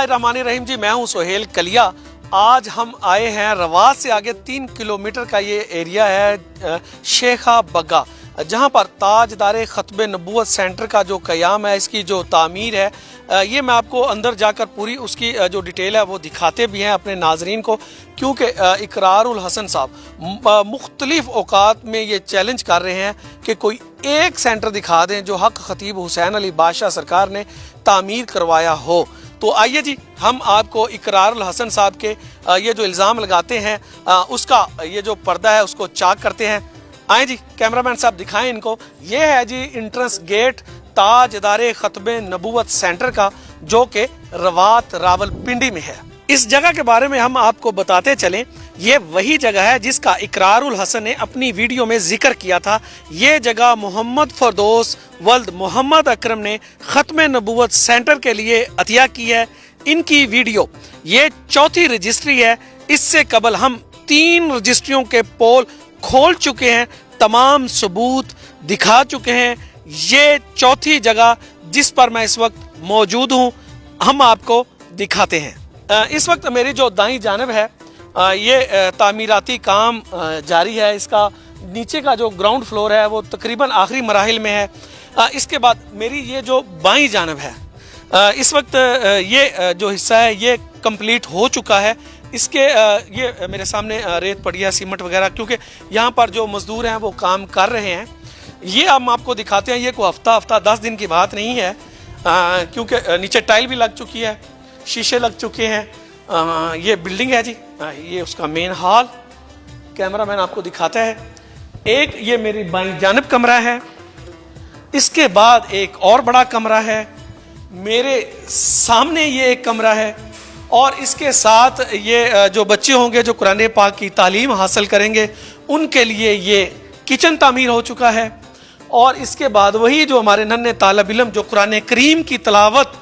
बिस्मिल्लाहिर्रहमानिर्रहीम जी, मैं हूं सुहेल कलिया। आज हम आए हैं रवात से आगे 3 किलोमीटर का ये एरिया है शेखा बग्गा, जहां पर ताजदारे खतबे नबूवत सेंटर का जो क़याम है, इसकी जो तामीर है, ये मैं आपको अंदर जाकर पूरी उसकी जो डिटेल है वो दिखाते भी हैं अपने नाजरीन को, क्योंकि इकरारुल हसन साहब मुख्तलिफ औकात में ये चैलेंज कर रहे हैं कि कोई एक सेंटर दिखा दें जो हक खतीब हुसैन अली बादशाह सरकार ने तामीर करवाया हो। तो आइए जी, हम आपको इकरारुल हसन साहब के ये जो इल्ज़ाम लगाते हैं उसका ये जो पर्दा है उसको चाक करते हैं। आए जी, कैमरामैन साहब दिखाएं इनको। ये है जी इंट्रेंस गेट ताजदारे खतबे नबूवत सेंटर का, जो कि रवात रावलपिंडी में है। इस जगह के बारे में हम आपको बताते चलें, ये वही जगह है जिसका इकरारुल हसन ने अपनी वीडियो में जिक्र किया था। ये जगह मोहम्मद फरदौस वल्द मोहम्मद अकरम ने खत्म नबूवत सेंटर के लिए अतिया की है। इनकी वीडियो ये चौथी रजिस्ट्री है। इससे कबल हम 3 रजिस्ट्रियों के पोल खोल चुके हैं, तमाम सबूत दिखा चुके हैं। ये चौथी जगह जिस पर मैं इस वक्त मौजूद हूँ, हम आपको दिखाते हैं। इस वक्त मेरी जो दाईं जानिब है, ये तामीराती काम जारी है। इसका नीचे का जो ग्राउंड फ्लोर है वो तकरीबन आखिरी मराहिल में है। इसके बाद मेरी ये जो बाईं जानिब है, इस वक्त ये जो हिस्सा है ये कंप्लीट हो चुका है। इसके ये मेरे सामने रेत पड़ी है, सीमेंट वगैरह, क्योंकि यहाँ पर जो मजदूर हैं वो काम कर रहे हैं। ये हम आपको दिखाते हैं। ये कोई हफ्ता 10 दिन की बात नहीं है, क्योंकि नीचे टाइल भी लग चुकी है, शीशे लग चुके हैं। ये बिल्डिंग है जी, ये उसका मेन हॉल कैमरामैन आपको दिखाता है। एक ये मेरी बाईं जानिब कमरा है, इसके बाद एक और बड़ा कमरा है, मेरे सामने ये एक कमरा है, और इसके साथ ये जो बच्चे होंगे जो कुरान पाक की तालीम हासिल करेंगे उनके लिए ये किचन तामीर हो चुका है। और इसके बाद वही जो हमारे नन्हे तालिब इल्म जो कुरान करीम की तिलावत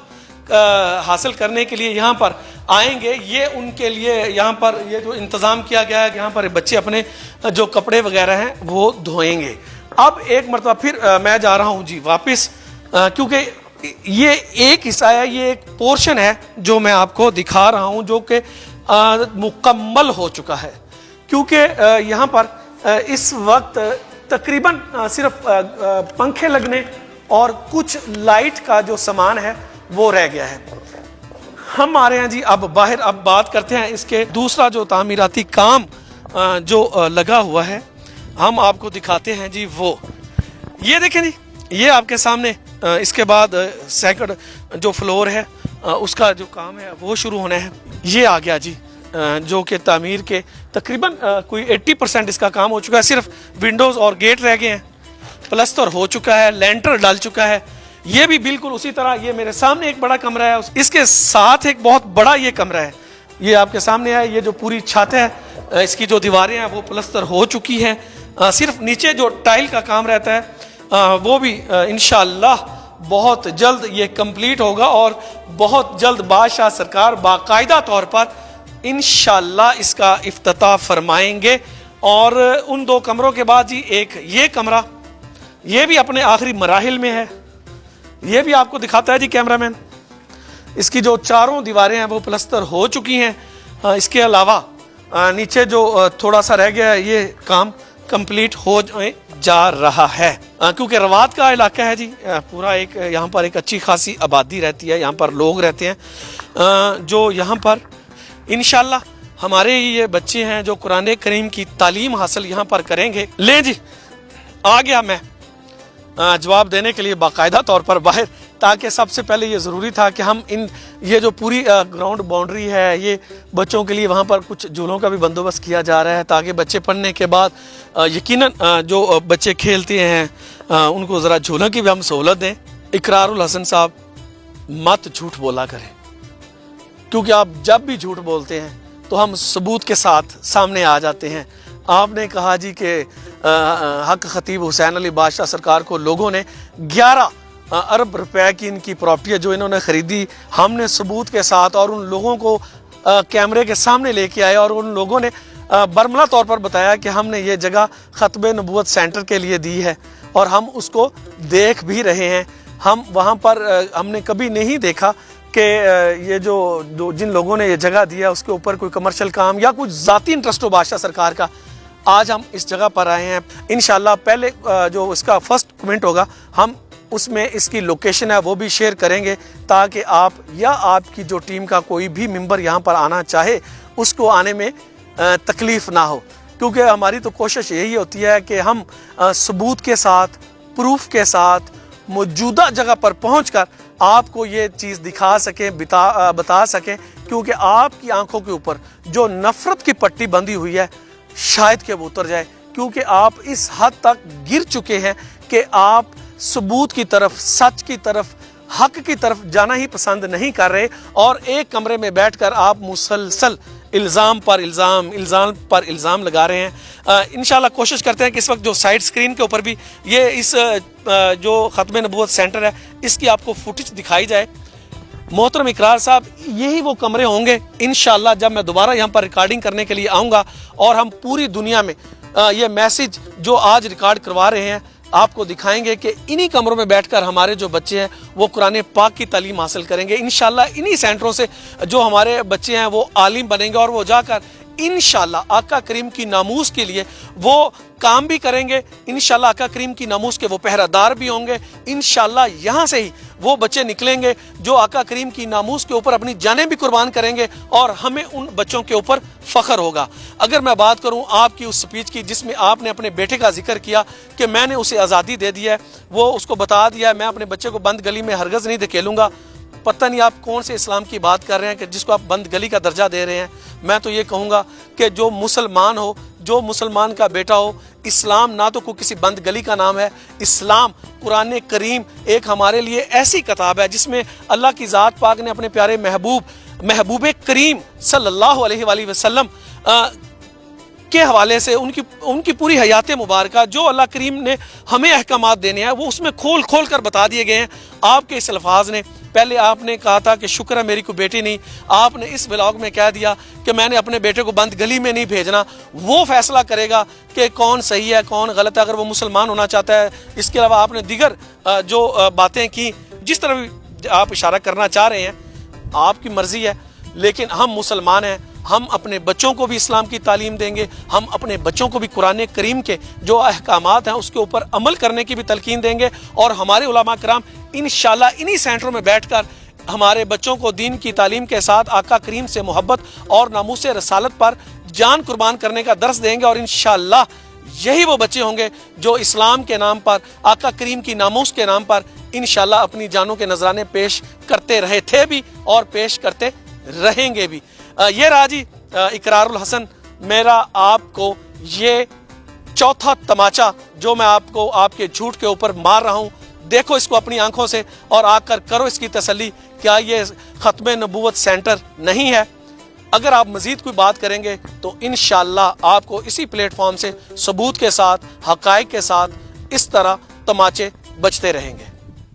हासिल करने के लिए यहाँ पर आएंगे, ये उनके लिए यहाँ पर ये जो इंतज़ाम किया गया है, यहाँ पर बच्चे अपने जो कपड़े वगैरह हैं वो धोएंगे। अब एक मरतबा फिर मैं जा रहा हूँ जी वापस, क्योंकि ये एक हिस्सा है, ये एक पोर्शन है जो मैं आपको दिखा रहा हूँ, जो कि मुकम्मल हो चुका है। क्योंकि यहाँ पर इस वक्त तकरीबन सिर्फ पंखे लगने और कुछ लाइट का जो सामान है वो रह गया है। हम आ रहे हैं जी अब बाहर। अब बात करते हैं इसके दूसरा जो तामीराती काम जो लगा हुआ है, हम आपको दिखाते हैं जी। वो ये देखें जी, ये आपके सामने। इसके बाद सेकंड जो फ्लोर है उसका जो काम है वो शुरू होना है। ये आ गया जी, जो कि तामीर के तकरीबन कोई 80% इसका काम हो चुका है। सिर्फ विंडोज़ और गेट रह गए हैं, प्लस्तर हो चुका है, लेंटर डाल चुका है। ये भी बिल्कुल उसी तरह। ये मेरे सामने एक बड़ा कमरा है, इसके साथ एक बहुत बड़ा ये कमरा है, ये आपके सामने है। ये जो पूरी छत है, इसकी जो दीवारें हैं वो प्लस्तर हो चुकी हैं। सिर्फ नीचे जो टाइल का काम रहता है वो भी इंशाअल्लाह बहुत जल्द ये कंप्लीट होगा, और बहुत जल्द बादशाह सरकार बाकायदा तौर पर इंशाअल्लाह इसका इफ्तिताह फरमाएंगे। और उन 2 कमरों के बाद जी एक ये कमरा, ये भी अपने आखिरी मराहिल में है। ये भी आपको दिखाता है जी कैमरामैन। इसकी जो चारों दीवारें हैं वो प्लस्तर हो चुकी हैं। इसके अलावा नीचे जो थोड़ा सा रह गया है, ये काम कंप्लीट हो जा रहा है। क्योंकि रवात का इलाका है जी पूरा, एक यहाँ पर एक अच्छी खासी आबादी रहती है, यहाँ पर लोग रहते हैं जो यहाँ पर इंशाल्लाह हमारे ये बच्चे हैं जो कुरान करीम की तालीम हासिल यहाँ पर करेंगे। ले जी, आ गया मैं जवाब देने के लिए बाकायदा तौर पर बाहर, ताकि सबसे पहले ये ज़रूरी था कि हम ये जो पूरी ग्राउंड बाउंड्री है, ये बच्चों के लिए वहाँ पर कुछ झूलों का भी बंदोबस्त किया जा रहा है, ताकि बच्चे पढ़ने के बाद यकीनन जो बच्चे खेलते हैं उनको ज़रा झूलों की भी हम सहूलत दें। इकरारुल हसन साहब, मत झूठ बोला करें, क्योंकि आप जब भी झूठ बोलते हैं तो हम सबूत के साथ सामने आ जाते हैं। आपने कहा जी कि हक खतीब हुसैन अली बादशाह सरकार को लोगों ने 11 अरब रुपए की इनकी प्रॉपर्टी है जो इन्होंने ख़रीदी। हमने सबूत के साथ और उन लोगों को कैमरे के सामने लेके आए, और उन लोगों ने बरमला तौर पर बताया कि हमने ये जगह खतबे नबूवत सेंटर के लिए दी है, और हम उसको देख भी रहे हैं। हम वहाँ पर हमने कभी नहीं देखा کہ یہ جو جن لوگوں نے یہ جگہ دیا اس کے اوپر کوئی کمرشل کام یا کچھ ذاتی انٹرسٹ ہو بادشاہ سرکار کا، آج ہم اس جگہ پر آئے ہیں۔ انشاءاللہ پہلے جو اس کا فرسٹ کمنٹ ہوگا ہم اس میں اس کی لوکیشن ہے وہ بھی شیئر کریں گے، تاکہ آپ یا آپ کی جو ٹیم کا کوئی بھی ممبر یہاں پر آنا چاہے اس کو آنے میں تکلیف نہ ہو، کیونکہ ہماری تو کوشش یہی ہوتی ہے کہ ہم ثبوت کے ساتھ، پروف کے ساتھ موجودہ جگہ پر پہنچ کر آپ کو یہ چیز دکھا سکیں، بتا سکیں، کیونکہ آپ کی آنکھوں کے اوپر جو نفرت کی پٹی بندھی ہوئی ہے شاید کہ وہ اتر جائے، کیونکہ آپ اس حد تک گر چکے ہیں کہ آپ ثبوت کی طرف، سچ کی طرف، حق کی طرف جانا ہی پسند نہیں کر رہے، اور ایک کمرے میں بیٹھ کر آپ مسلسل الزام پر الزام لگا رہے ہیں۔ انشاءاللہ کوشش کرتے ہیں کہ اس وقت جو سائیڈ سکرین کے اوپر بھی یہ اس جو ختم نبوت سینٹر ہے اس کی آپ کو فوٹیج دکھائی جائے۔ محترم اقرار صاحب، یہی وہ کمرے ہوں گے انشاءاللہ جب میں دوبارہ یہاں پر ریکارڈنگ کرنے کے لیے آؤں گا، اور ہم پوری دنیا میں یہ میسیج جو آج ریکارڈ کروا رہے ہیں آپ کو دکھائیں گے کہ انہی کمروں میں بیٹھ کر ہمارے جو بچے ہیں وہ قرآن پاک کی تعلیم حاصل کریں گے۔ انشاءاللہ انہی سینٹروں سے جو ہمارے بچے ہیں وہ عالم بنیں گے، اور وہ جا کر انشاءاللہ آقا کریم کی ناموس کے لیے وہ کام بھی کریں گے، انشاءاللہ آقا کریم کی ناموس کے وہ پہرہ دار بھی ہوں گے۔ انشاءاللہ یہاں سے ہی وہ بچے نکلیں گے جو آقا کریم کی ناموس کے اوپر اپنی جانیں بھی قربان کریں گے، اور ہمیں ان بچوں کے اوپر فخر ہوگا۔ اگر میں بات کروں آپ کی اس سپیچ کی جس میں آپ نے اپنے بیٹے کا ذکر کیا کہ میں نے اسے آزادی دے دی ہے، وہ اس کو بتا دیا ہے میں اپنے بچے کو بند گلی میں ہرگز نہیں دھکیلوں گا، پتہ نہیں آپ کون سے اسلام کی بات کر رہے ہیں کہ جس کو آپ بند گلی کا درجہ دے رہے ہیں۔ میں تو یہ کہوں گا کہ جو مسلمان ہو، جو مسلمان کا بیٹا ہو، اسلام نہ تو کوئی کسی بند گلی کا نام ہے، اسلام قرآن کریم ایک ہمارے لیے ایسی کتاب ہے جس میں اللہ کی ذات پاک نے اپنے پیارے محبوب کریم صلی اللہ علیہ وآلہ وسلم کے حوالے سے ان کی پوری حیات مبارکہ جو اللہ کریم نے ہمیں احکامات دینے ہیں وہ اس میں کھول کھول کر بتا دیے گئے ہیں۔ آپ کے اس الفاظ نے، پہلے آپ نے کہا تھا کہ شکر ہے میری کوئی بیٹی نہیں، آپ نے اس ولاگ میں کہہ دیا کہ میں نے اپنے بیٹے کو بند گلی میں نہیں بھیجنا۔ وہ فیصلہ کرے گا کہ کون صحیح ہے کون غلط ہے، اگر وہ مسلمان ہونا چاہتا ہے۔ اس کے علاوہ آپ نے دیگر جو باتیں کی، جس طرح آپ اشارہ کرنا چاہ رہے ہیں آپ کی مرضی ہے، لیکن ہم مسلمان ہیں، ہم اپنے بچوں کو بھی اسلام کی تعلیم دیں گے، ہم اپنے بچوں کو بھی قرآن کریم کے جو احکامات ہیں اس کے اوپر عمل کرنے کی بھی تلقین دیں گے، اور ہمارے علماء کرام انشاءاللہ انہی سینٹروں میں بیٹھ کر ہمارے بچوں کو دین کی تعلیم کے ساتھ آقا کریم سے محبت اور ناموس رسالت پر جان قربان کرنے کا درس دیں گے، اور انشاءاللہ یہی وہ بچے ہوں گے جو اسلام کے نام پر، آقا کریم کی ناموس کے نام پر انشاءاللہ اپنی جانوں کے نذرانے پیش کرتے رہے تھے بھی اور پیش کرتے رہیں گے بھی۔ یہ رہا جی اقرار الحسن، میرا آپ کو یہ چوتھا تماچا جو میں آپ کو آپ کے جھوٹ کے اوپر مار رہا ہوں۔ دیکھو اس کو اپنی آنکھوں سے اور آ کر کرو اس کی تسلی، کیا یہ ختم نبوت سینٹر نہیں ہے؟ اگر آپ مزید کوئی بات کریں گے تو انشاءاللہ آپ کو اسی پلیٹ فارم سے ثبوت کے ساتھ، حقائق کے ساتھ اس طرح تماچے بجتے رہیں گے۔